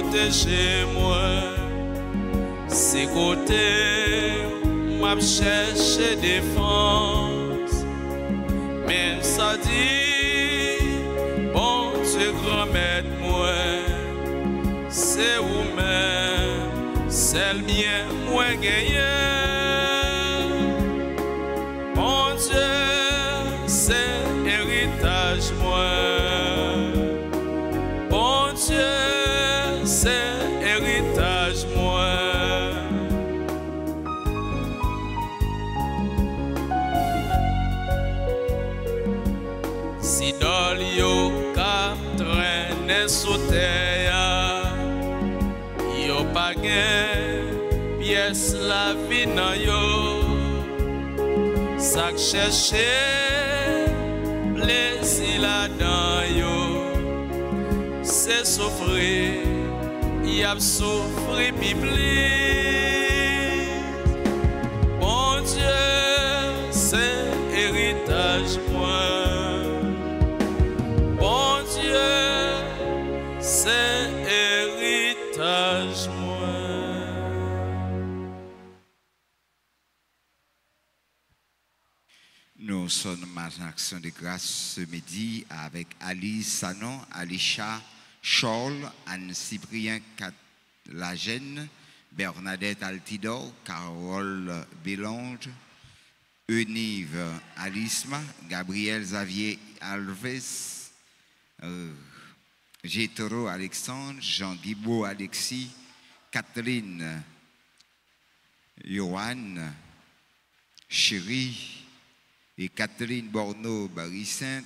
protégez-moi. C'est côté, m'a cherché défense. Mais ça dit, bon Dieu grand maître moi, c'est vous-même, c'est le bien moi gagné. Bon Dieu, c'est héritage moi. Bon Dieu, c'est héritage moi. Si dans yo cap traîne sous terre, yo pas gain pièce la vie nan yo. Sak chercher plaisir là-dedans yo, c'est souffrir, y a souffrir pipli. Bon Dieu, c'est héritage moi. Bon Dieu, c'est héritage moi. Nous sommes en action de grâce ce midi avec Alice Sanon, Alisha Scholl, Anne-Cyprien Lagène, Bernadette Altidor, Carole Bélange, Eunive Alisma, Gabriel Xavier Alves, Gétoro Alexandre, Jean Guibaud Alexis, Catherine Johan, Chérie et Catherine Borneau Baricin,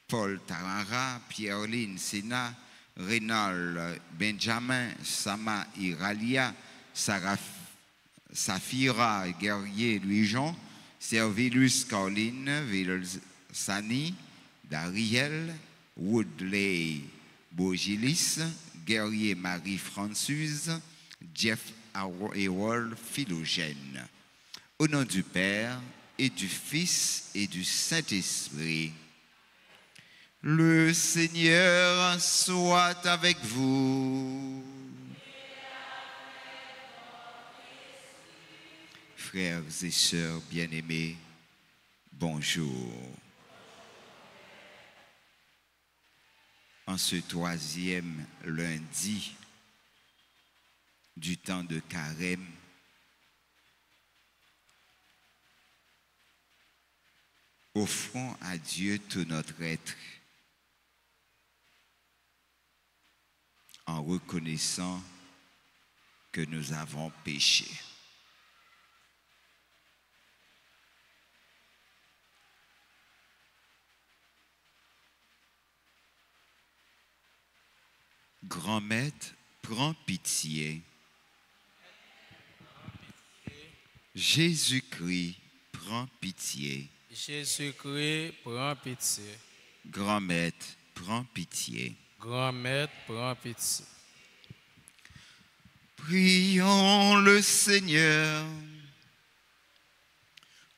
Paul Tarara, Pierre-Line Sénat, Rénal Benjamin, Sama Iralia, Safira Guerrier Louis-Jean, Servilus Caroline, Vilsani, Dariel, Woodley Bogilis, Guerrier Marie-Françoise, Jeff Harold Philogène. Au nom du Père et du Fils et du Saint-Esprit. Le Seigneur soit avec vous. Frères et sœurs bien-aimés, bonjour. En ce 3e lundi du temps de Carême, offrons à Dieu tout notre être en reconnaissant que nous avons péché. Grand Maître, prends pitié. Jésus-Christ, prends pitié. Jésus-Christ, prends pitié. Grand Maître, prends pitié. Grand Maître, prends pitié. Prions le Seigneur.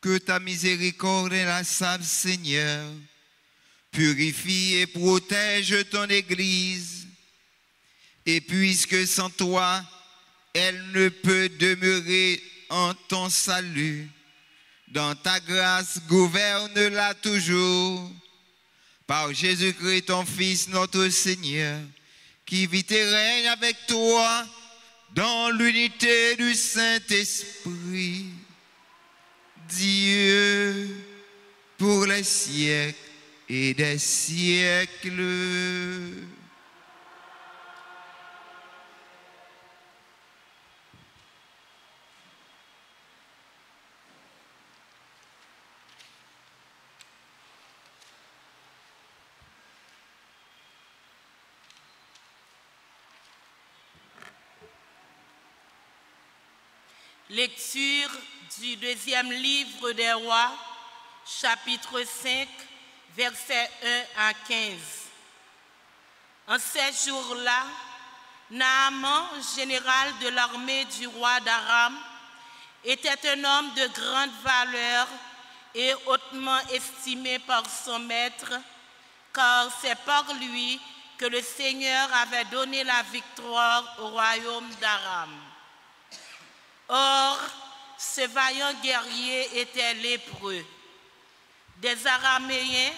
Que ta miséricorde et la salve, Seigneur, purifie et protège ton Église. Et puisque sans toi, elle ne peut demeurer en ton salut, dans ta grâce, gouverne-la toujours. Par Jésus-Christ, ton Fils, notre Seigneur, qui vit et règne avec toi dans l'unité du Saint-Esprit. Dieu, pour les siècles et des siècles. Lecture du 2e livre des Rois, chapitre 5, versets 1 à 15. En ces jours-là, Naaman, général de l'armée du roi d'Aram, était un homme de grande valeur et hautement estimé par son maître, car c'est par lui que le Seigneur avait donné la victoire au royaume d'Aram. Or, ce vaillant guerrier était lépreux. Des Araméens,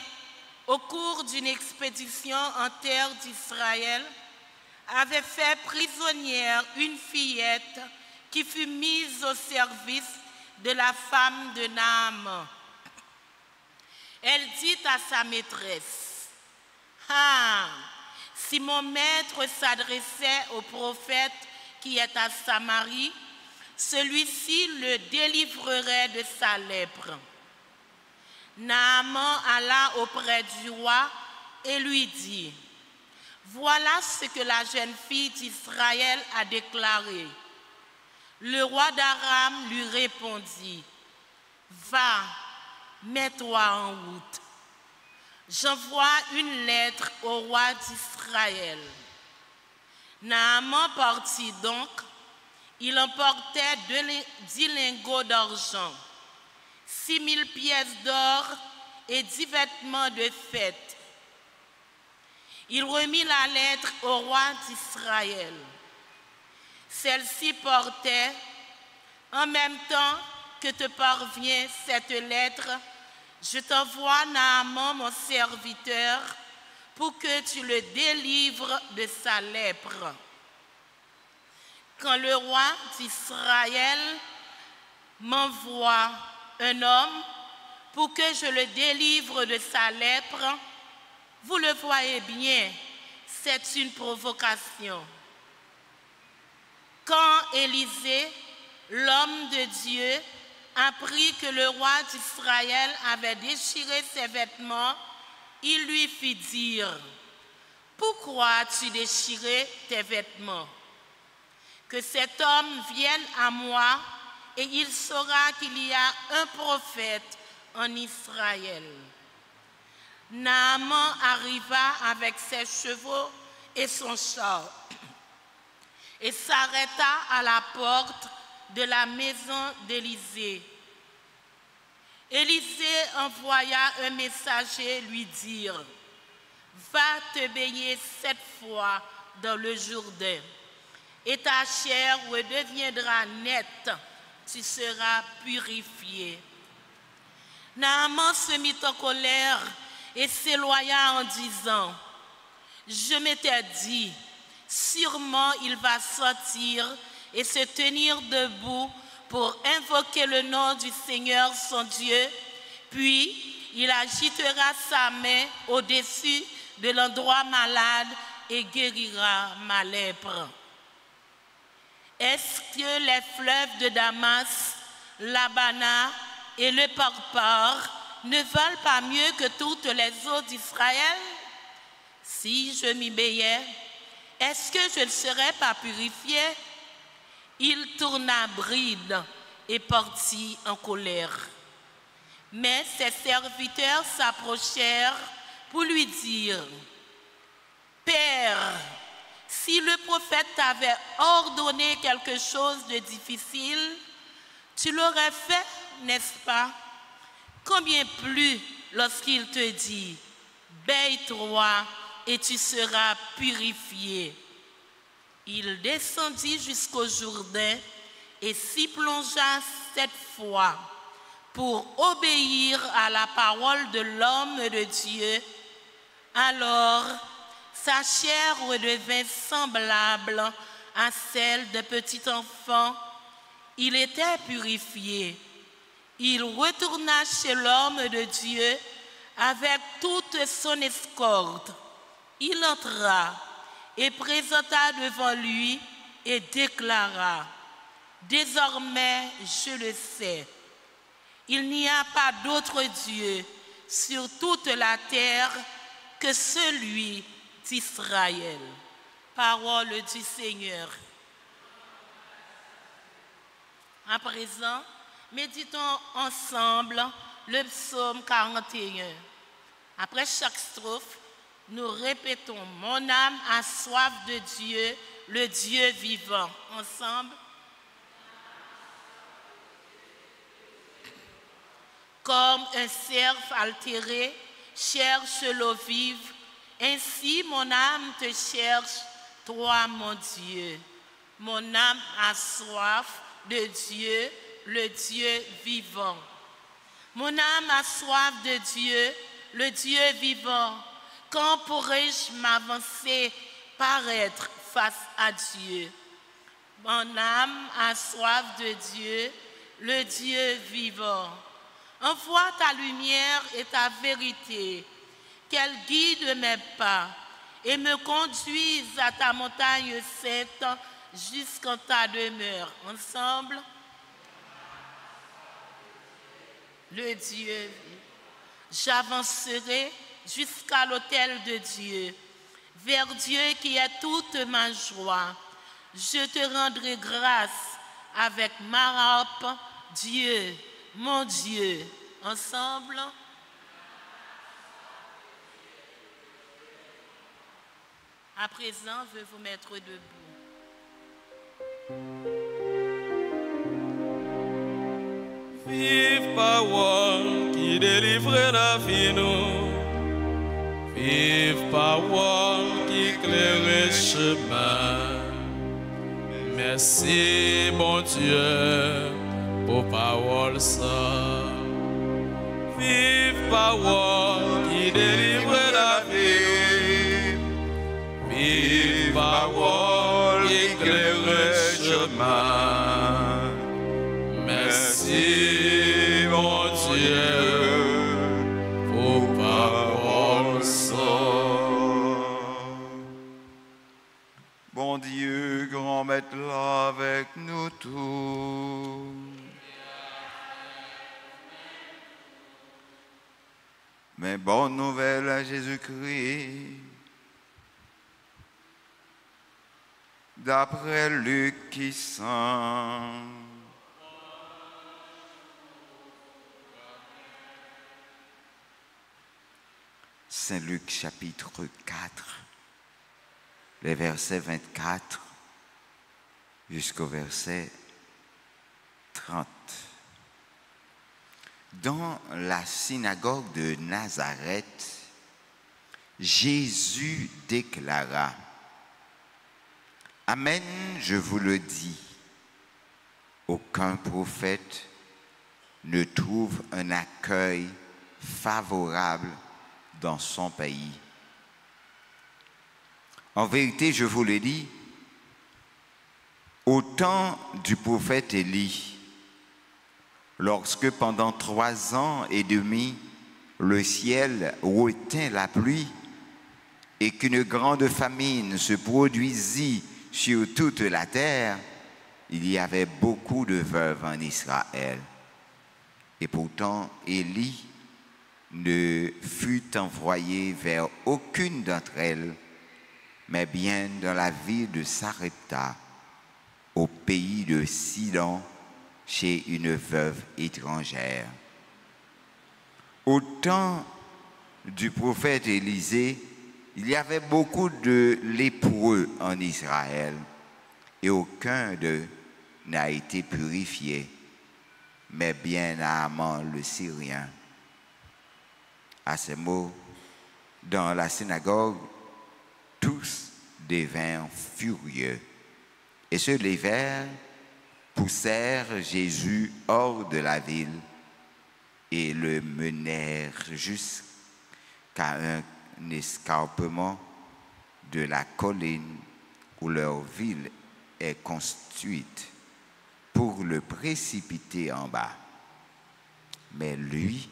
au cours d'une expédition en terre d'Israël, avaient fait prisonnière une fillette qui fut mise au service de la femme de Naaman. Elle dit à sa maîtresse, « Ah, si mon maître s'adressait au prophète qui est à Samarie, celui-ci le délivrerait de sa lèpre. » Naaman alla auprès du roi et lui dit, « Voilà ce que la jeune fille d'Israël a déclaré. » Le roi d'Aram lui répondit, « Va, mets-toi en route. J'envoie une lettre au roi d'Israël. » Naaman partit donc. Il emportait 10 lingots d'argent, 6 000 pièces d'or et 10 vêtements de fête. Il remit la lettre au roi d'Israël. Celle-ci portait, en même temps que te parvient cette lettre, je t'envoie Naaman, mon serviteur, pour que tu le délivres de sa lèpre. Quand le roi d'Israël m'envoie un homme pour que je le délivre de sa lèpre, vous le voyez bien, c'est une provocation. Quand Élisée, l'homme de Dieu, apprit que le roi d'Israël avait déchiré ses vêtements, il lui fit dire, « Pourquoi as-tu déchiré tes vêtements? Que cet homme vienne à moi et il saura qu'il y a un prophète en Israël. » Naaman arriva avec ses chevaux et son char et s'arrêta à la porte de la maison d'Élisée. Élisée envoya un messager lui dire, « Va te baigner 7 fois dans le Jourdain, et ta chair redeviendra nette, tu seras purifié. » Naaman se mit en colère et s'éloigna en disant, « Je m'étais dit, sûrement il va sortir et se tenir debout pour invoquer le nom du Seigneur son Dieu, puis il agitera sa main au-dessus de l'endroit malade et guérira ma lèpre. » Est-ce que les fleuves de Damas, l'Abana et le Parpar ne valent pas mieux que toutes les eaux d'Israël? Si je m'y baignais, est-ce que je ne serais pas purifié? Il tourna bride et partit en colère. Mais ses serviteurs s'approchèrent pour lui dire, « Père, si le prophète t'avait ordonné quelque chose de difficile, tu l'aurais fait, n'est-ce pas? Combien plus lorsqu'il te dit, baille-toi et tu seras purifié. » Il descendit jusqu'au Jourdain et s'y plongea 7 fois pour obéir à la parole de l'homme de Dieu. Alors, sa chair redevint semblable à celle de petit enfant. Il était purifié. Il retourna chez l'homme de Dieu avec toute son escorte. Il entra et présenta devant lui et déclara, « Désormais, je le sais, il n'y a pas d'autre Dieu sur toute la terre que celui d'Israël. » Parole du Seigneur. À présent, méditons ensemble le psaume 41. Après chaque strophe, nous répétons, « Mon âme a soif de Dieu, le Dieu vivant. » Ensemble. Comme un cerf altéré cherche l'eau vive, Ainsi, mon âme te cherche, toi, mon Dieu. Mon âme a soif de Dieu, le Dieu vivant. Mon âme a soif de Dieu, le Dieu vivant. Quand pourrai-je m'avancer, paraître face à Dieu? Mon âme a soif de Dieu, le Dieu vivant. Envoie ta lumière et ta vérité, qu'elle guide mes pas et me conduise à ta montagne sainte jusqu'en ta demeure. Ensemble, le Dieu. J'avancerai jusqu'à l'autel de Dieu, vers Dieu qui est toute ma joie. Je te rendrai grâce avec ma harpe, Dieu, mon Dieu. Ensemble, à présent, je vais vous mettre debout. Vive parole qui délivre la vie nous. Vive parole qui éclaire le chemin. Merci bon Dieu pour parole ça. Vive parole qui délivre la vie. Vive parole qui éclaire le chemin. Merci mon Dieu pour parole ça. Bon Dieu, grand maître là avec nous tous. Mais bonne nouvelle à Jésus-Christ. D'après Luc qui sent. Saint Luc chapitre 4, les versets 24 jusqu'au verset 30. Dans la synagogue de Nazareth, Jésus déclara: Amen, je vous le dis, aucun prophète ne trouve un accueil favorable dans son pays. En vérité, je vous le dis, au temps du prophète Élie, lorsque pendant 3 ans et demi, le ciel retint la pluie et qu'une grande famine se produisit sur toute la terre, il y avait beaucoup de veuves en Israël. Et pourtant, Élie ne fut envoyé vers aucune d'entre elles, mais bien dans la ville de Sarepta, au pays de Sidon, chez une veuve étrangère. Au temps du prophète Élisée, il y avait beaucoup de lépreux en Israël, et aucun d'eux n'a été purifié, mais bien Naaman le Syrien. À ces mots, dans la synagogue, tous devinrent furieux et se levèrent, poussèrent Jésus hors de la ville et le menèrent jusqu'à un escarpement de la colline où leur ville est construite pour le précipiter en bas. Mais lui,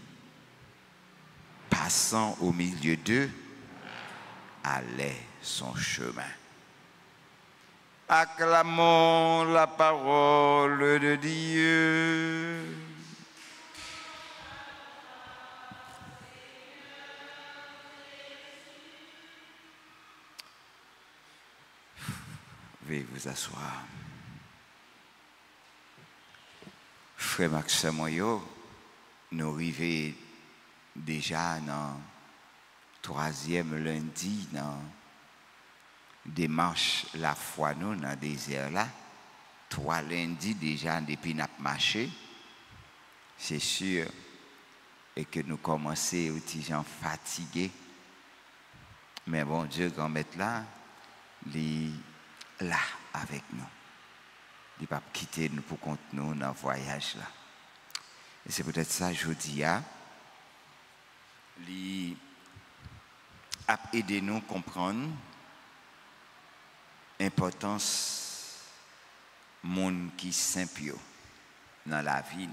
passant au milieu d'eux, allait son chemin. Acclamons la parole de Dieu. Veuillez vous asseoir. Frère Maxime Moyo, nous arrivons déjà dans le 3e lundi dans démarche la foi nous dans le désert là. 3 lundis déjà depuis nous marché. C'est sûr et que nous commençons aux gens fatigués. Mais bon, Dieu, grand maître là, il est là avec nous. Il ne va pas quitter nous pour compte nous dans le voyage là. Et c'est peut-être ça, je dis, il a aidé nous à comprendre l'importance du monde qui est simple dans la vie.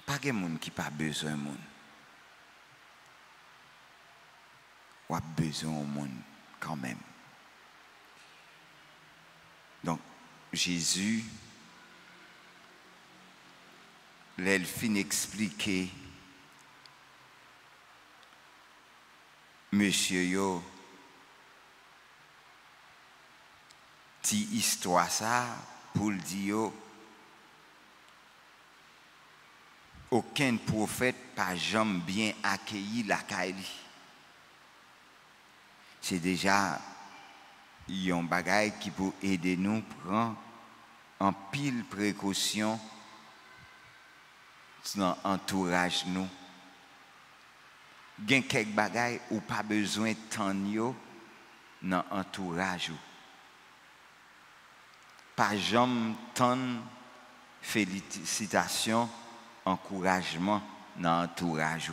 Pas de monde qui n'a pas besoin de monde. On a besoin de monde quand même. Donc, Jésus, il finit d'expliquer, monsieur yo, ti histoire ça, pour le dire, aucun prophète pas jamais bien accueilli la Kaili. C'est déjà un bagage qui peut aider nous à prendre en pile précaution dans l'entourage nous. Il y a quelques bagages où pas besoin de temps dans l'entourage. Pas jamais tant félicitations, encouragement dans l'entourage.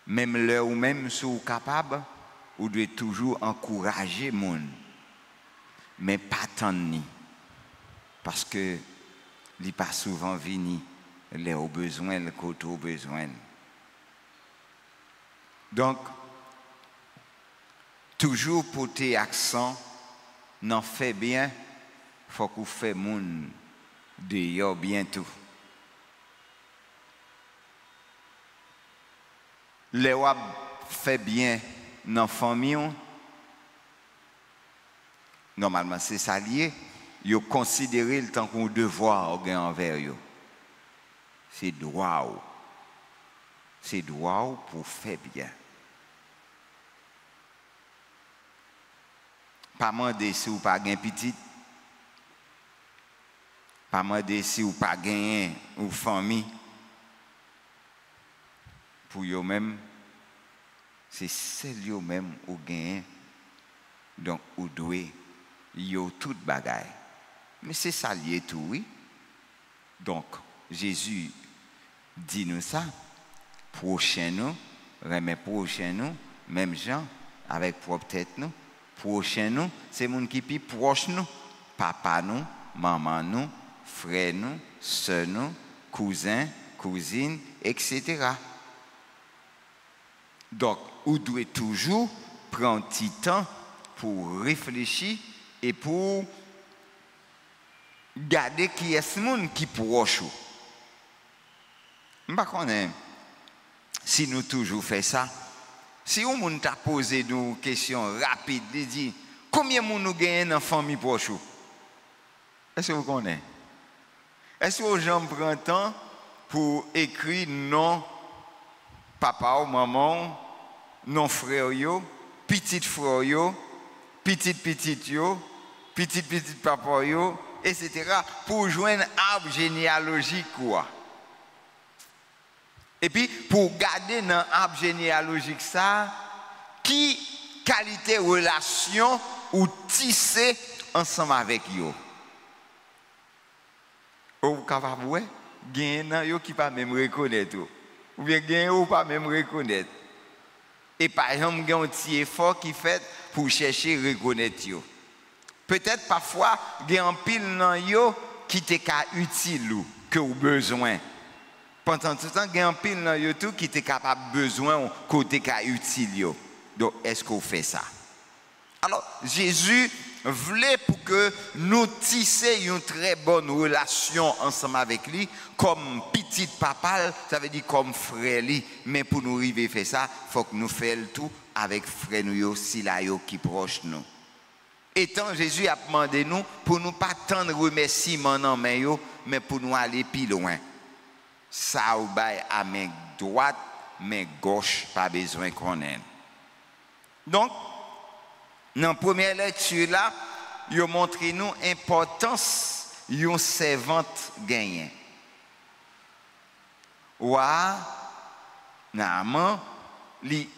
Même là ou même si vous êtes capable, vous devez toujours encourager les gens. Mais pas tant ni. Parce que il n'est pas souvent venu les au besoin, le côté au besoin. Donc, toujours porter accent, n'en fait bien, il faut qu'on fait moun dehors bientôt. Les wab fait bien dans la famille, normalement c'est ça lié, ils considèrent le temps qu'on devoir envers eux. C'est droit. C'est droit pour faire bien. Pas demander si vous pas gain petit. Pas demander si vous pas gain ou famille. Pour eux-mêmes, c'est celle eux-mêmes ou gain. Donc, vous devez yo toute bagaille. Mais c'est ça lié tout, oui. Donc, Jésus dit nous ça. Prochain nous, remet prochain nous, même gens, avec propre tête nous. Prochain nous, c'est les gens qui sont proches nous. Papa nous, maman nous, frère nous, soeur nous, cousin, cousine, etc. Donc, vous devez toujours prendre un petit temps pour réfléchir et pour garder qui est ce monde qui est proche. Je ne sais pas si nous toujours fait ça. Si on monde t'a posé une question rapide, il dit combien de monde nous gagnons dans la famille proche? Est-ce que vous connaissez? Est-ce que les gens prennent le temps pour écrire non papa ou maman, non frère yo, petit frère yo, petit yo, petit papa yo, etc. pour joindre un arbre généalogique quoi. Et puis, pour garder dans l'arbre généalogique ça, qui qualité relation ou tisser ensemble avec eux. Vous capable ouais, gagne yo qui pas même reconnaître ou bien gagne ou pas même reconnaître. Et par exemple, il y a un petit effort qui fait pour chercher à reconnaître yo. Peut-être parfois, il y a un pile dans yo qui t'est utile ou que vous besoin. Pendant tout le temps, il y a un pile dans YouTube qui est capable de besoin côté qui est utile. Donc, est-ce qu'on fait ça? Alors, Jésus voulait pour que nous tissions une très bonne relation ensemble avec lui, comme petit papa, ça veut dire comme frère lui. Mais pour nous arriver à faire ça, il faut que nous fassions tout avec frère nous, si là, qui proche nous. Étant Jésus a demandé nous pour nous pas tendre remerciement dans main, mais pour nous aller plus loin. Ça ou bail à main droite, main gauche, pas besoin qu'on ait. Donc, dans la première lecture là, il a montré nous l'importance d'une servante gagnée. Ouah, Naaman, li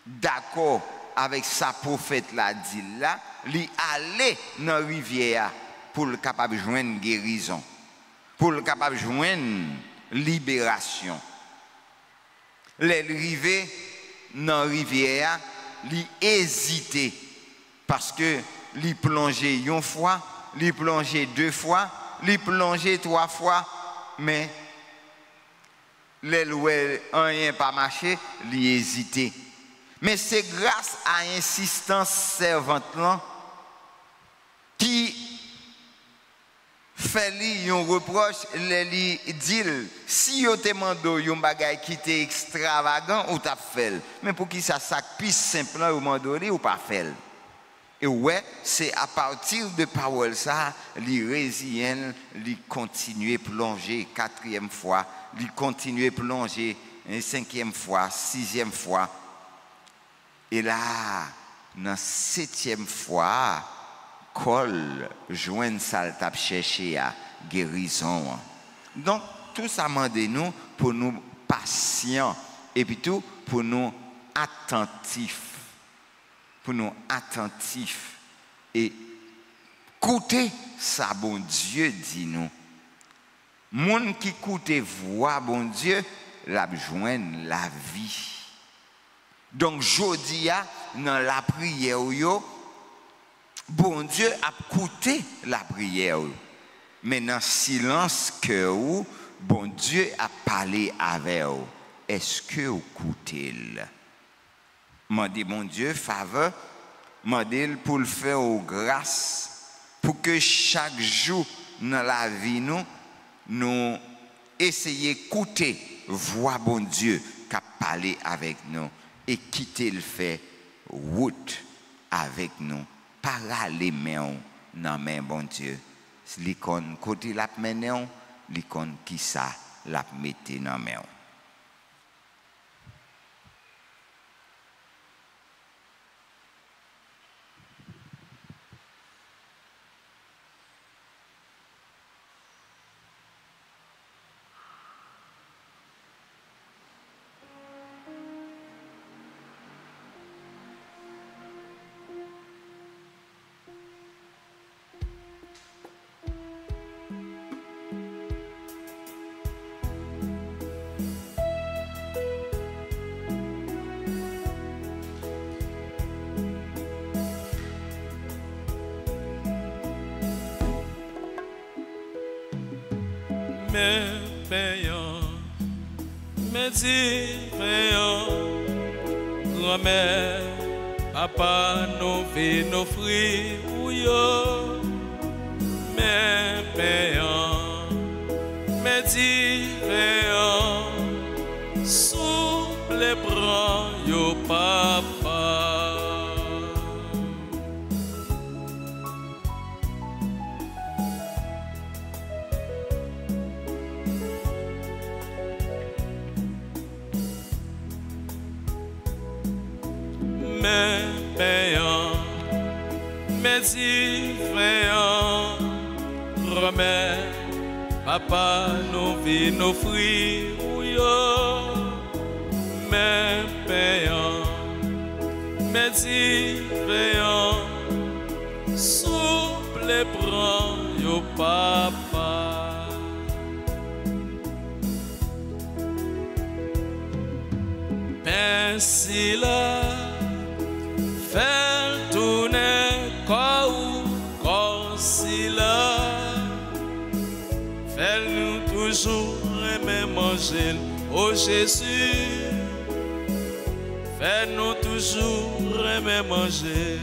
d'accord avec sa prophète la dit là, li aller dans rivière pour le capable joindre guérison, pour le capable joindre libération. Les rivières dans rivière, li hésiter parce que li plonger une fois, li plonger 2 fois, li plonger 3 fois, mais les louer rien pas marché, li hésiter. Mais c'est grâce à l'insistance servante là qui fait lui un reproche, lui dit si yo te mando yon bagay qui était extravagant ou t'a fait, mais pour qui ça plus simple ou mando ou pas fait. Et ouais, c'est à partir de parole ça, li résilient, li continuer plonger 4e fois, li continuer plonger 5e fois, 6e fois. Et là, dans 7e fois, col joindre ça t'a cherché à guérison. Donc tout ça mande nous pour nous patients et puis tout pour nous attentifs. Pour nous attentifs et écouter ça bon Dieu dit nous. Monde qui écoute voix bon Dieu, la joindre la vie. Donc jodi a dans la prière yo bon Dieu a écouté la prière. Mais dans silence que ou bon Dieu a parlé avec vous. Est-ce que vous écoutez? Mandez mon Dieu faveur, mandez pour le faire aux grâce, pour que chaque jour dans la vie nous essayions d'écouter voix bon Dieu qui a parlé avec nous et quitter le fait route avec nous, par les mains dans main bon Dieu. L'icône côté la main, l'icône qui ça la mette dans main. mes payants, mes différents, grand-mère, papa, nous fait nos fruits, mes payants, mes différents, souple les bras, yo papa. Mes payants, mes différents, remets, papa, nous vit nos fruits, mes payants, mes différents, souple les bras, yo papa. Merci là. Fais tourner corps si là. Fais-nous toujours aimer manger, oh Jésus. Fais-nous toujours aimer manger.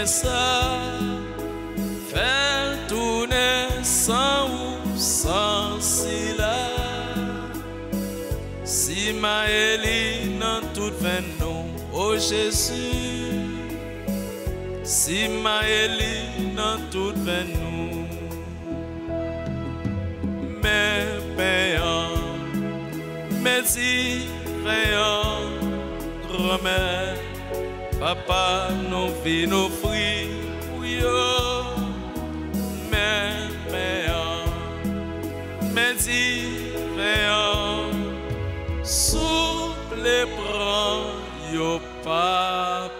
Ça faire tourner sans ou sans si là si ma Élie dans toute fin non oh Jésus si ma Élie dans toute fin nous mes payants mes différents remèdes Papa, nous venons offrir pour yo. Mais différent, souple prend yo papa.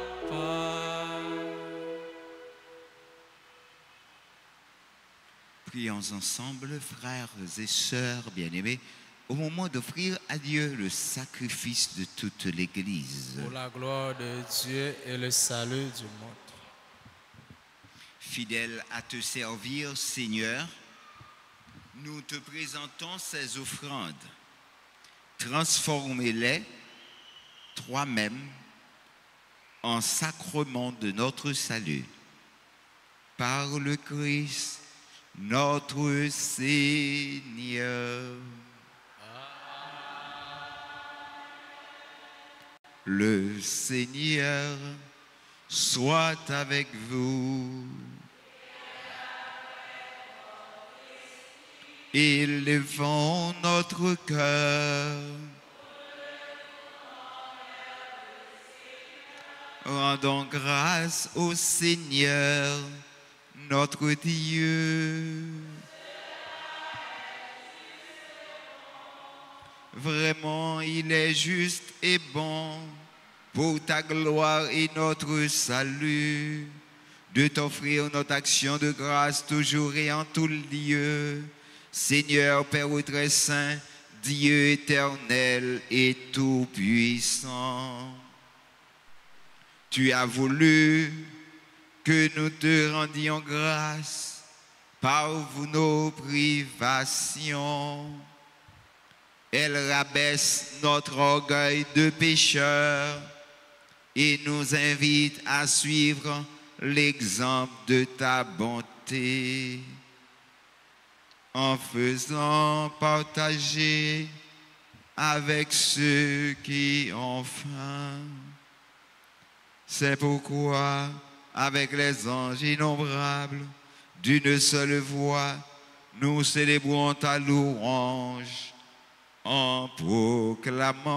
Prions ensemble, frères et sœurs bien-aimés, au moment d'offrir à Dieu le sacrifice de toute l'Église. Pour la gloire de Dieu et le salut du monde. Fidèle à te servir, Seigneur, nous te présentons ces offrandes. Transformez-les, toi-même, en sacrement de notre salut. Par le Christ, notre Seigneur. Le Seigneur soit avec vous. Élevons notre cœur. Rendons grâce au Seigneur, notre Dieu. Vraiment, il est juste et bon pour ta gloire et notre salut, de t'offrir notre action de grâce toujours et en tout lieu. Seigneur, Père très saint, Dieu éternel et tout-puissant, tu as voulu que nous te rendions grâce par nos privations. Elle rabaisse notre orgueil de pécheur et nous invite à suivre l'exemple de ta bonté, en faisant partager avec ceux qui ont faim. C'est pourquoi, avec les anges innombrables, d'une seule voix, nous célébrons ta louange en proclamant.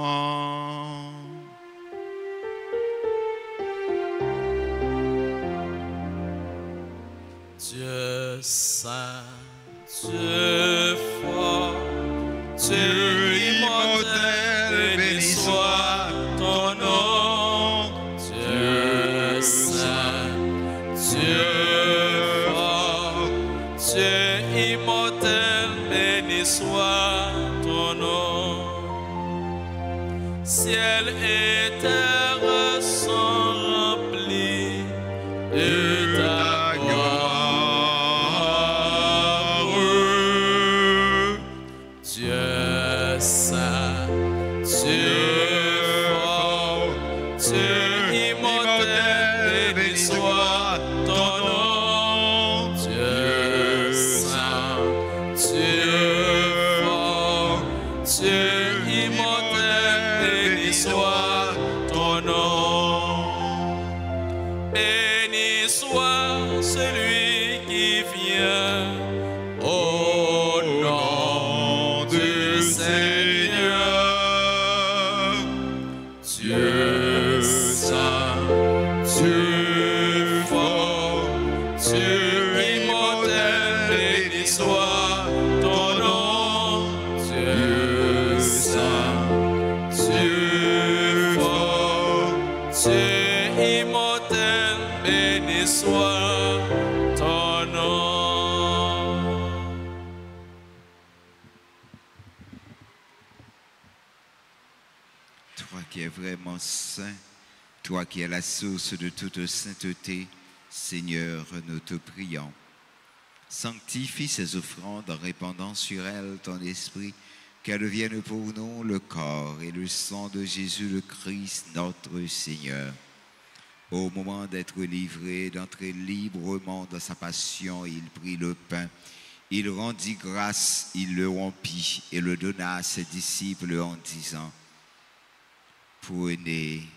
Dieu saint, Dieu fort, Dieu immortel, béni soit ton nom. Dieu saint, Dieu fort, Dieu immortel, béni soit ton nom. Ciel et terre sont remplis de ta gloire. Dieu saint, Dieu fort, Dieu immortel, béni soit ton nom. Dieu saint, Dieu fort, Dieu immortel, béni soit ton nom. Béni soit celui qui vient au nom du Seigneur. Dieu saint, Dieu fort, Dieu immortel, béni soit ton nom. Dieu saint, Dieu fort, Dieu immortel, béni soit ton nom. Toi qui es vraiment saint, toi qui es la source de toute sainteté, Seigneur, nous te prions. Sanctifie ces offrandes en répandant sur elles ton esprit, qu'elles deviennent pour nous le corps et le sang de Jésus le Christ, notre Seigneur. Au moment d'être livré, d'entrer librement dans sa passion, il prit le pain, il rendit grâce, il le rompit et le donna à ses disciples en disant: prenez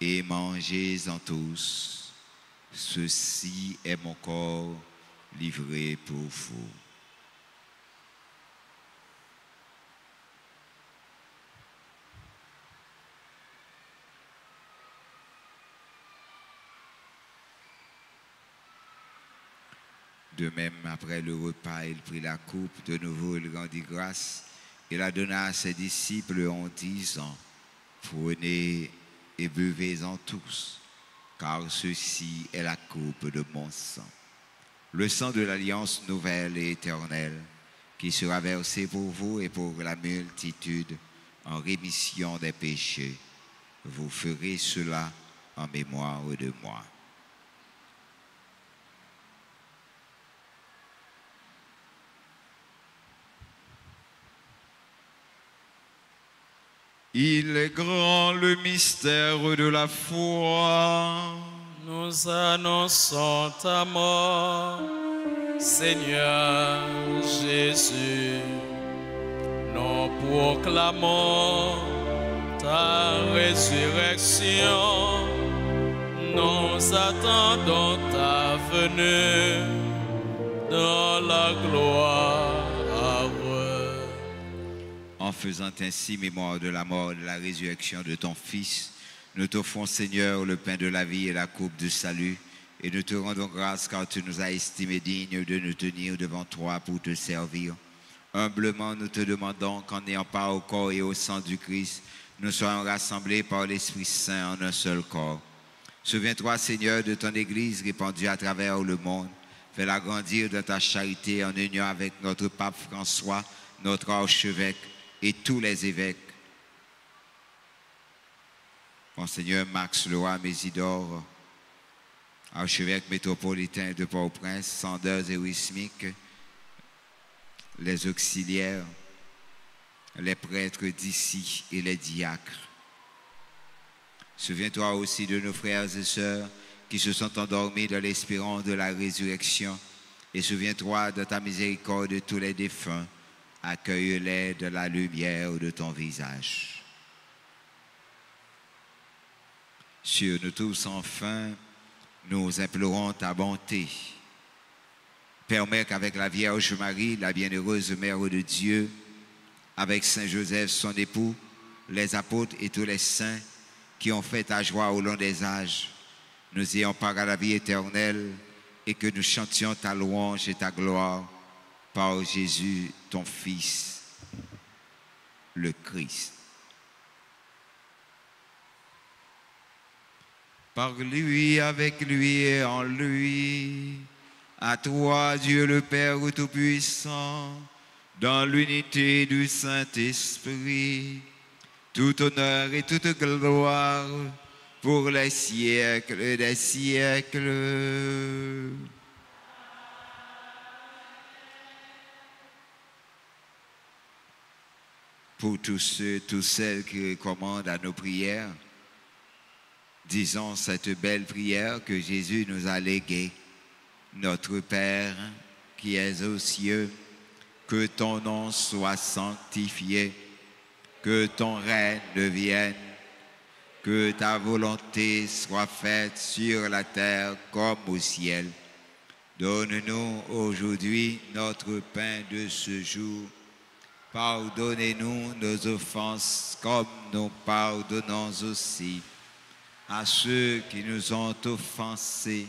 et mangez-en tous, ceci est mon corps livré pour vous. De même, après le repas, il prit la coupe, de nouveau il rendit grâce et la donna à ses disciples en disant, prenez et buvez-en tous, car ceci est la coupe de mon sang. Le sang de l'alliance nouvelle et éternelle, qui sera versé pour vous et pour la multitude en rémission des péchés. Vous ferez cela en mémoire de moi. Il est grand le mystère de la foi. Nous annonçons ta mort, Seigneur Jésus. Nous proclamons ta résurrection. Nous attendons ta venue dans la gloire. En faisant ainsi mémoire de la mort et de la résurrection de ton Fils, nous t'offrons, Seigneur, le pain de la vie et la coupe du salut, et nous te rendons grâce car tu nous as estimés dignes de nous tenir devant toi pour te servir. Humblement, nous te demandons qu'en ayant part au corps et au sang du Christ, nous soyons rassemblés par l'Esprit Saint en un seul corps. Souviens-toi, Seigneur, de ton Église répandue à travers le monde. Fais-la grandir de ta charité en union avec notre pape François, notre archevêque, et tous les évêques. Monseigneur Max Leroy Mésidor, archevêque métropolitain de Port-au-Prince, Sanders et Wismic, les auxiliaires, les prêtres d'ici et les diacres. Souviens-toi aussi de nos frères et sœurs qui se sont endormis dans l'espérance de la résurrection, et souviens-toi de ta miséricorde de tous les défunts. Accueille-les de la lumière de ton visage. Sur nous tous, enfin, nous implorons ta bonté. Permets qu'avec la Vierge Marie, la bienheureuse Mère de Dieu, avec Saint Joseph, son époux, les apôtres et tous les saints qui ont fait ta joie au long des âges, nous ayons part à la vie éternelle et que nous chantions ta louange et ta gloire par Jésus, ton Fils, le Christ. Par lui, avec lui et en lui, à toi, Dieu le Père Tout-Puissant, dans l'unité du Saint-Esprit, tout honneur et toute gloire pour les siècles des siècles. Pour tous ceux, toutes celles qui recommandent à nos prières, disons cette belle prière que Jésus nous a léguée. Notre Père qui es aux cieux, que ton nom soit sanctifié, que ton règne vienne, que ta volonté soit faite sur la terre comme au ciel. Donne-nous aujourd'hui notre pain de ce jour. Pardonnez-nous nos offenses comme nous pardonnons aussi à ceux qui nous ont offensés,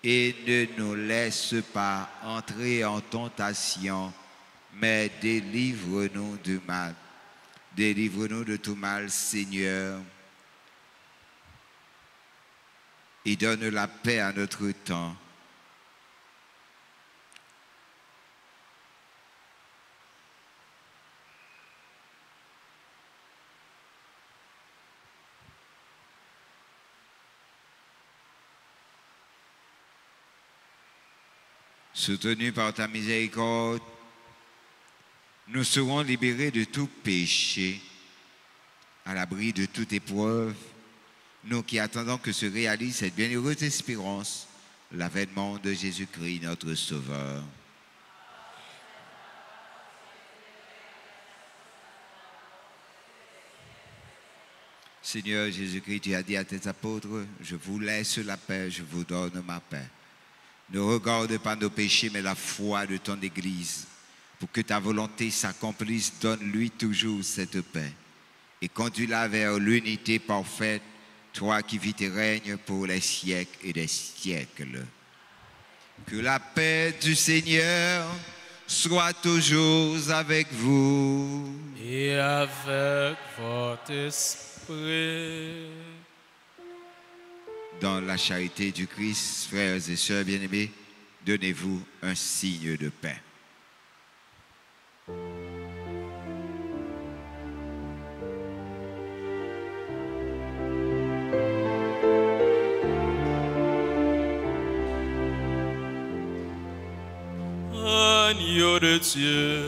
et ne nous laisse pas entrer en tentation, mais délivre-nous du mal. Délivre-nous de tout mal, Seigneur, et donne la paix à notre temps. Soutenus par ta miséricorde, nous serons libérés de tout péché, à l'abri de toute épreuve, nous qui attendons que se réalise cette bienheureuse espérance, l'avènement de Jésus-Christ, notre Sauveur. Seigneur Jésus-Christ, tu as dit à tes apôtres, je vous laisse la paix, je vous donne ma paix. Ne regarde pas nos péchés, mais la foi de ton Église. Pour que ta volonté s'accomplisse, donne-lui toujours cette paix. Et conduis-la vers l'unité parfaite, toi qui vis et règnes pour les siècles et des siècles. Que la paix du Seigneur soit toujours avec vous. Et avec votre esprit. Dans la charité du Christ, frères et sœurs bien-aimés, donnez-vous un signe de paix. Agneau de Dieu,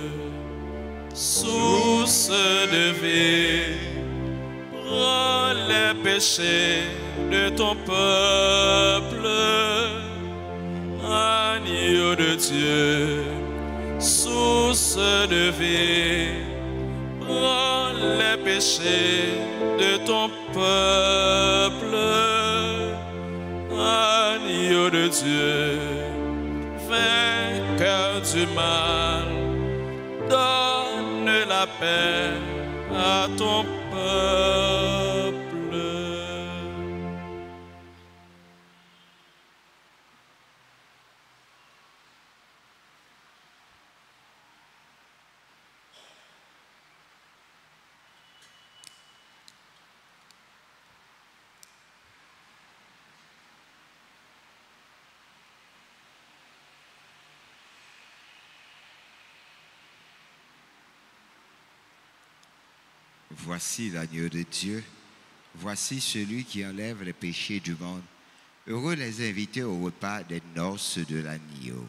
source de vie, prends les péchés de ton peuple. Agneau de Dieu, source de vie, prends les péchés de ton peuple. Agneau de Dieu, vainqueur du mal, donne la paix à ton peuple. Voici l'agneau de Dieu, voici celui qui enlève les péchés du monde. Heureux les invités au repas des noces de l'agneau.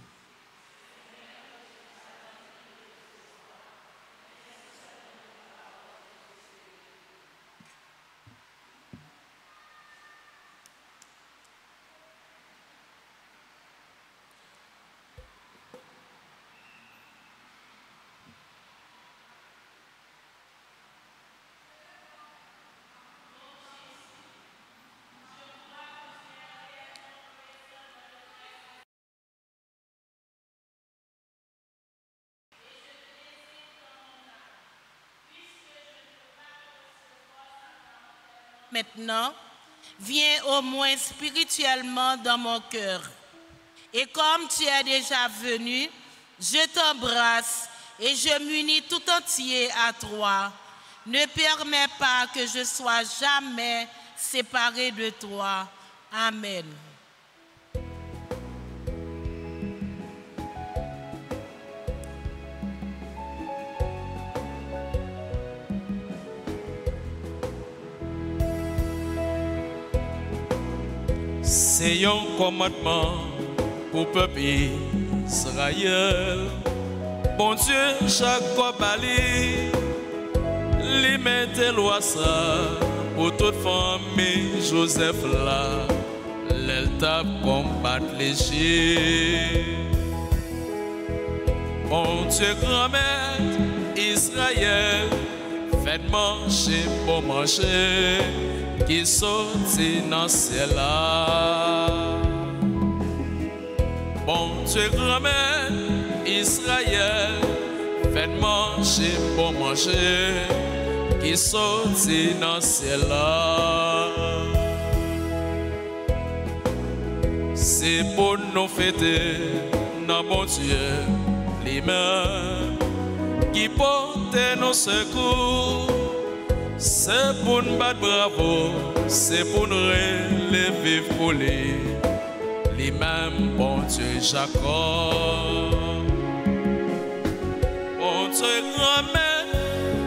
Maintenant, viens au moins spirituellement dans mon cœur. Et comme tu es déjà venu, je t'embrasse et je m'unis tout entier à toi. Ne permets pas que je sois jamais séparé de toi. Amen. C'est un commandement pour le peuple Israël. Bon Dieu, Jacob Ali, lui mette loi ça pour toute famille Joseph là. L'elle tape combattre les chiens. Bon Dieu, grand-mère Israël, faites manger pour manger. Qui sortit dans le ciel là. Bon Dieu, grand-mère Israël, faites manger pour manger. Qui sortit dans le ciel là. C'est pour nous fêter, non bon Dieu, lui-même, qui porte nos secours. C'est pour nous battre bravo, c'est pour nous relever pour lui. Lui-même, bon Dieu Jacob. Bon Dieu grand-mère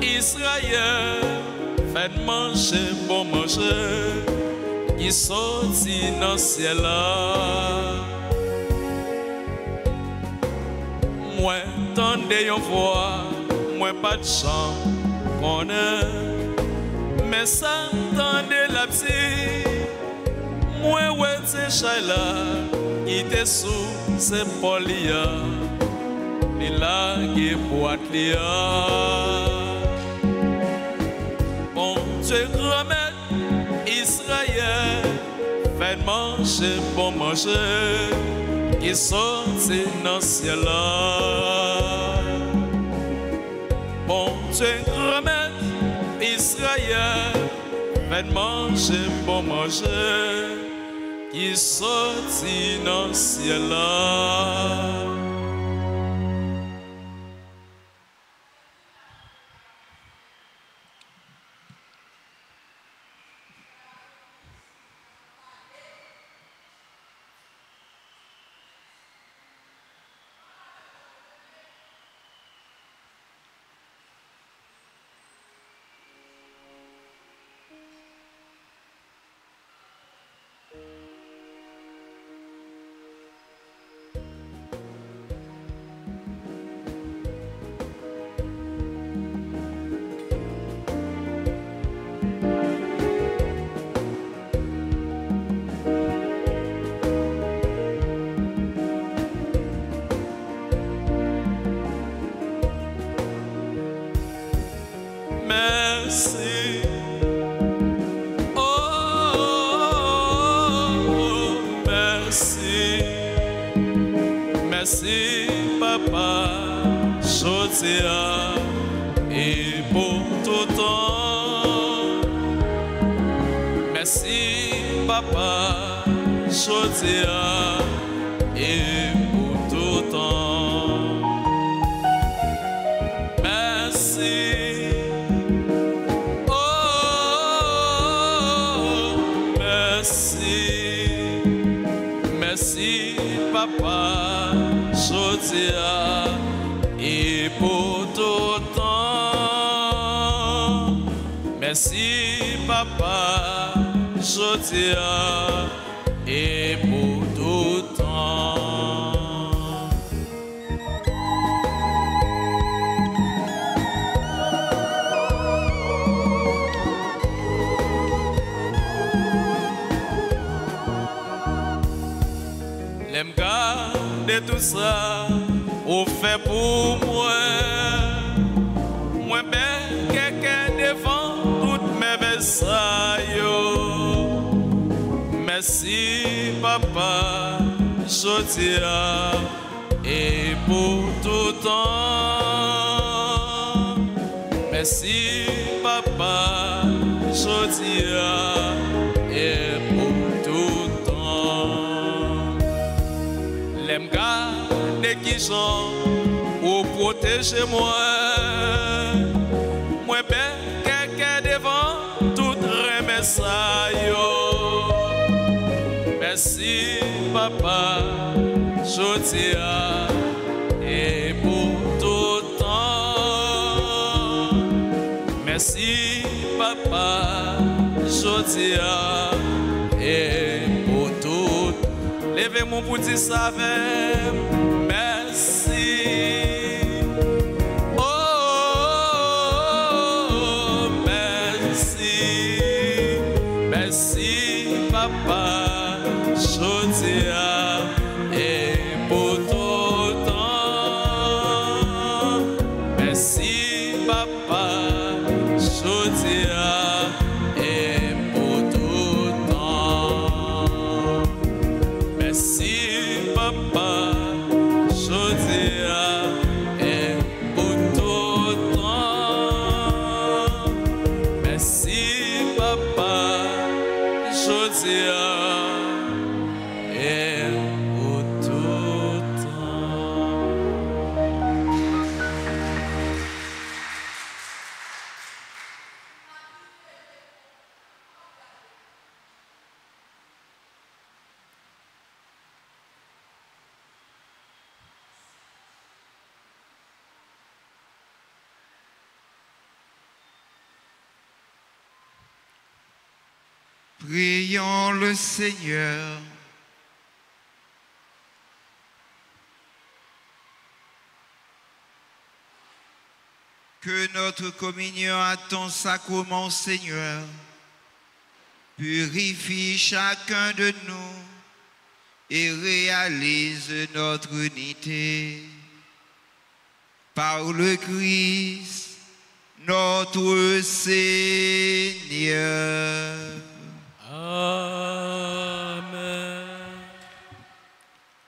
Israël, faites manger pour manger, qui sortit dans le ciel là. Moi, tendez une voix, moi pas de chant, qu'on est. Mais ça entendait la psy. Moi ouais c'est Shaila qui était sous ses polia. Il a qui boîte lia. Bon Dieu grand-mère Israël, faites manger pour manger, qui sortit dans le ciel là. Bon Dieu grand-mère Israël, faites manger pour manger, qui sortit dans le ciel là. Merci, oh, merci, merci, papa, Chotia, et pour tout temps. Merci, papa, Chotia, et pour tout temps. Merci. Merci, papa, Chotia, et pour tout temps. Merci, papa, Chotia, et pour tout temps. L'aime garder tout ça, au fait pour moi. Moi, ben, quelqu'un devant toutes mes messages. Merci, papa, Chotia, et pour tout temps. Merci, papa, Chotia, et pour tout temps. L'aime garder qui sont pour protéger moi. Moi, ben, quelqu'un devant tout remessaille. Merci, papa, Chotia, et pour tout temps. Merci, papa, Chotia, et pour tout. Levez mon petit saveur, merci. Oh, merci, merci, papa, Chotia, et pour tout temps. Merci, papa, Chotia, et pour tout temps. Merci, papa, Chotia, et pour tout temps. Merci, papa, Chotia, et pour tout temps. Prions le Seigneur. Que notre communion à ton sacrement, Seigneur, purifie chacun de nous et réalise notre unité. Par le Christ, notre Seigneur. Amen.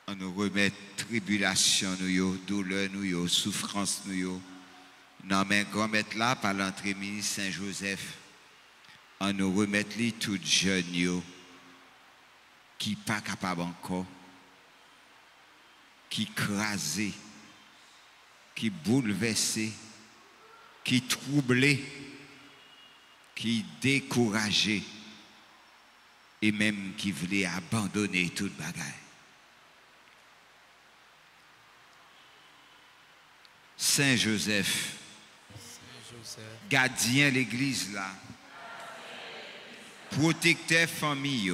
On nous remet tribulation, nous, douleur, nous, souffrance, nous. Nous allons mettre là par l'entrée ministre Saint-Joseph. On nous remet li tout jeune. qui pas capable encore, qui crasé, qui bouleversé, qui troublé, qui découragé et même qui voulait abandonner toute bagaille. Saint Joseph, gardien l'église là, protecteur famille,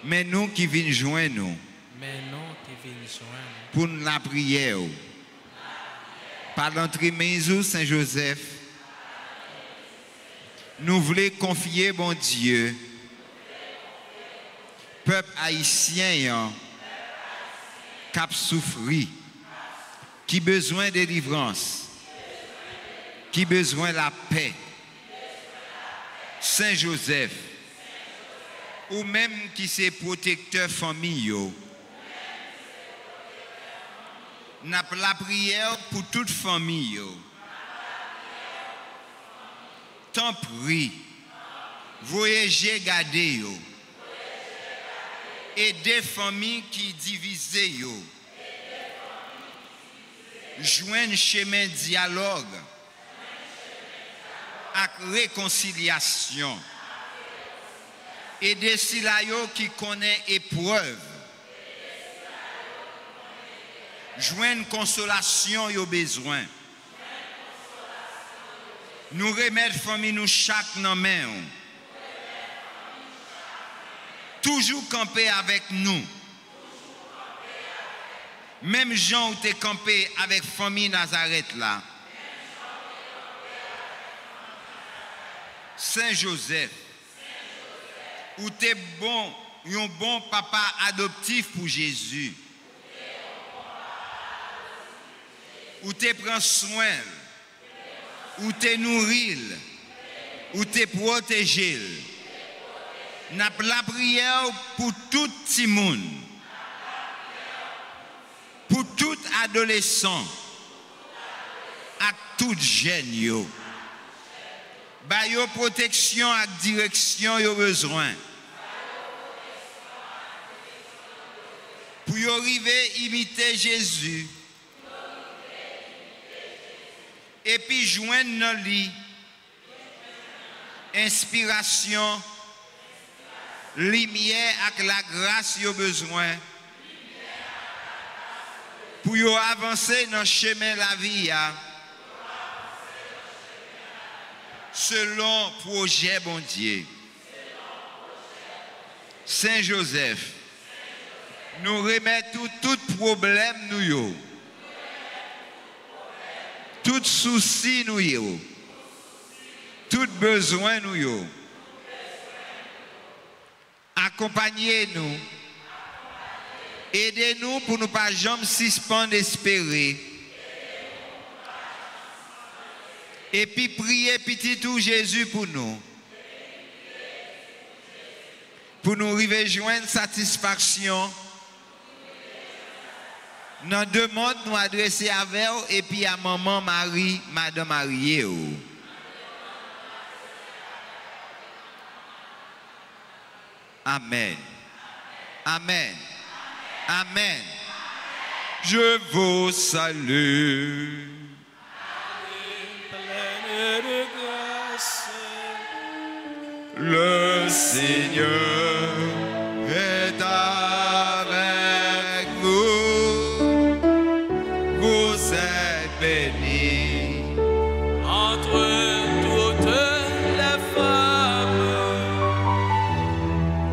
mais nous qui venons joindre nous, pour la prière, par l'entremaison Saint Joseph, nous voulons confier bon Dieu, peuple haïtien, cap souffri, qui besoin de délivrance, qui besoin de la paix. Saint Joseph, ou même qui c'est protecteur famille, n'a pas la prière pour toute famille. Tant prie, voyagez, gardez, et des familles qui divisées, joignent chemin dialogue, avec réconciliation, et des silayos qui connaissent épreuve, joignent consolation et besoin. Nous remettre famille nous chaque dans main. Toujours camper avec nous. Même Jean où t'es campé avec famille Nazareth là. Saint Joseph, où t'es bon, un bon papa adoptif pour Jésus. Où t'es prends soin, où t'es nourri, où t'es protégé. N'a la prière pour tout petit monde, pour tout adolescent, à tout jeune yo. Ba yo protection et direction yo besoin. Pour yo arriver imiter Jésus. Et puis joindre dans lui inspiration, lumière avec la grâce yo besoin. Pour yo avancer dans le chemin de la vie. Selon projet bon Dieu. Saint Joseph, nous remettons tout problème nous yo. Tout souci nous yo. Tout besoin nous yo. Accompagnez-nous. Aidez-nous pour ne pas jamais suspendre d'espérer. Et puis priez petit tout Jésus pour nous. Pour nous arriver joindre satisfaction. Nous demandons nous adresser à vous et puis à maman Marie, Madame Marie. Amen. Amen. Amen. Je vous salue. Le Seigneur est avec vous. Vous êtes bénis entre toutes les femmes.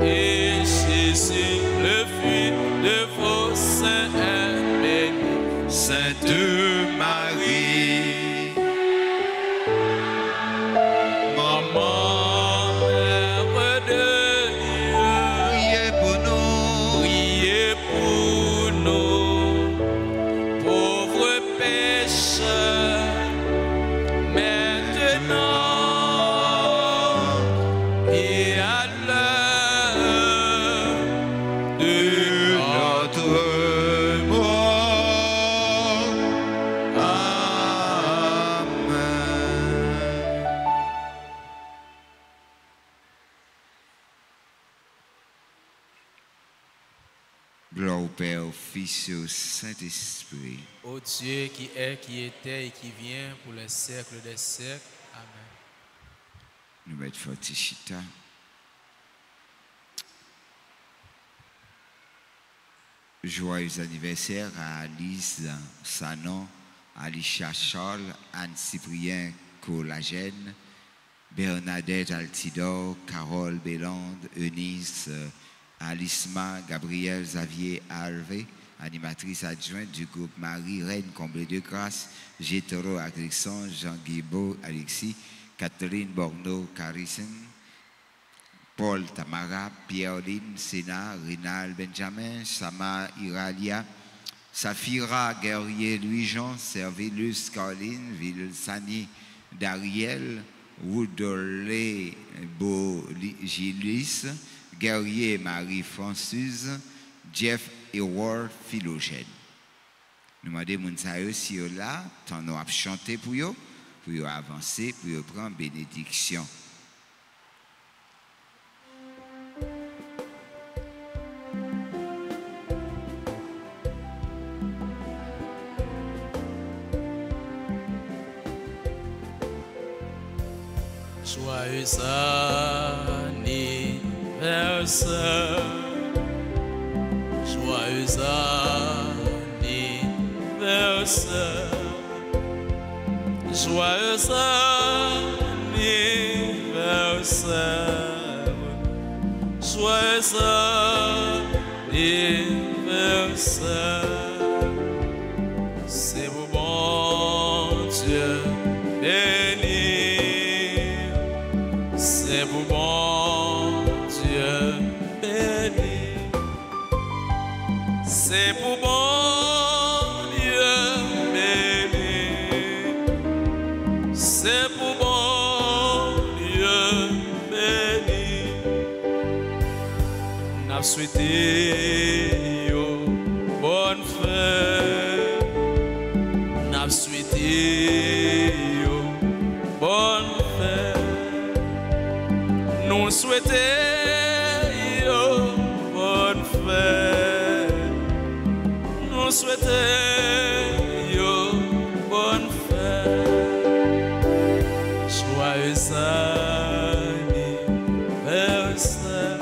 Et Jésus, le Fils de vos saints, est béni. Sainte Marie, Maman, Mère de Dieu, priez pour nous. priez pour nous, pauvres pécheurs, maintenant et à l'heure de Notre mort. Amen. Gloire au Père, au Fils et au Saint-Esprit. Ô Dieu qui est, qui était et qui vient pour les siècles des siècles. Amen. Nous mettons Fortichita. Joyeux anniversaire à Alice Sanon, Alicia Charles, Anne-Cyprien Collagène, Bernadette Altidor, Carole Bélande, Eunice Alisma, Gabriel Xavier Harvey, animatrice adjointe du groupe Marie-Reine Comblée de Grâce, Gétero Alexandre, Jean-Guibaud Alexis, Catherine Borneau Carison, Paul Tamara, Pierre-Lynne Sénat, Rinal Benjamin, Sama Iralia, Safira Guerrier Louis-Jean, Servilus Caroline, Vilsani Dariel, Woodolé Beaugilis, Guerrier Marie-Françoise, Jeff Eward Philogène. Nous demandons Mounsayo si vous là, tant nous avons chanté pour vous avancer, pour vous prendre bénédiction. Joyeux anniversaire, joyeux anniversaire, joyeux anniversaire, joyeux anniversaire, c'est vous bon Dieu béni. C'est pour bon Dieu béni. C'est pour bon Dieu béni. C'est pour bon Dieu béni. N'a souhaité yo bonne fête. N'a souhaité yo bonne fête. Nous souhaitons bonne fête. Nous souhaitons bonne fête. Joyeux anniversaire.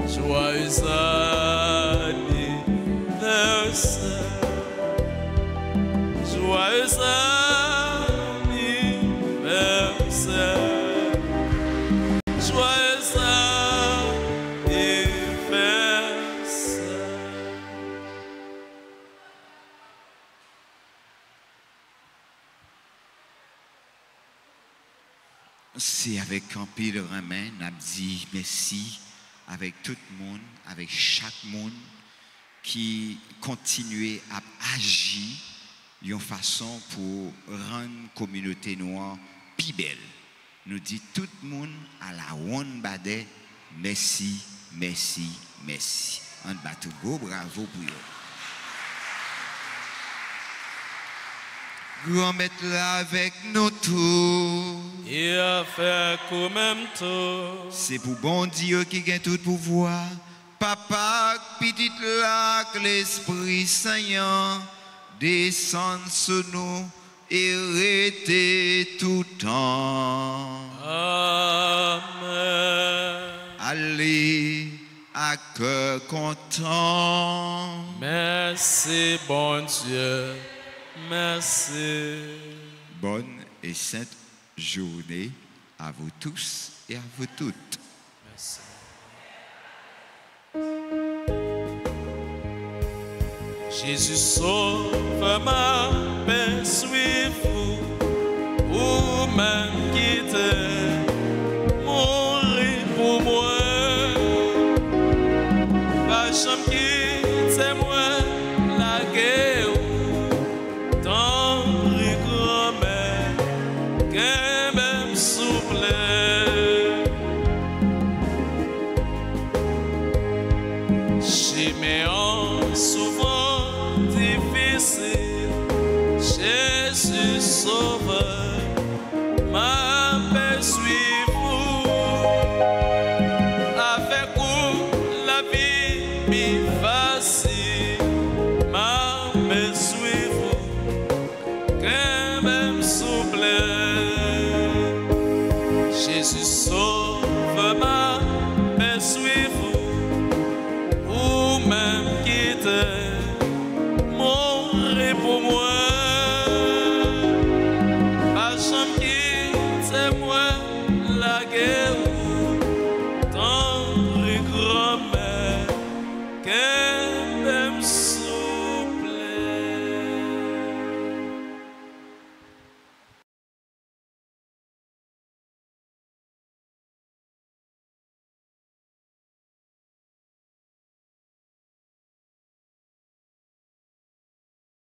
Joyeux anniversaire. Joyeux anniversaire. C'est avec un pile remet, n'a dit merci avec tout le monde, avec chaque monde qui continue à agir d'une façon pour rendre la communauté noire plus belle. Nous dit tout le monde à la one bade, merci, merci, merci. On bat tout beau, bravo pour eux. Grand maître là avec nous tous. Et a fait comme même tout. C'est pour bon Dieu qui gagne tout pouvoir. Papa, petit là, que l'Esprit Saint descend sur nous et reste tout temps. Amen. Allez, à cœur content. Merci, bon Dieu. Merci. Bonne et sainte journée à vous tous et à vous toutes. Merci. Jésus sauve ma paix, suivez-vous, ou même quitter, mourir pour moi. Pas jamais quitter moi, la guerre. Souvent difficile, Jésus sauveur, ma paix suit vous, avec vous la vie mi, fa,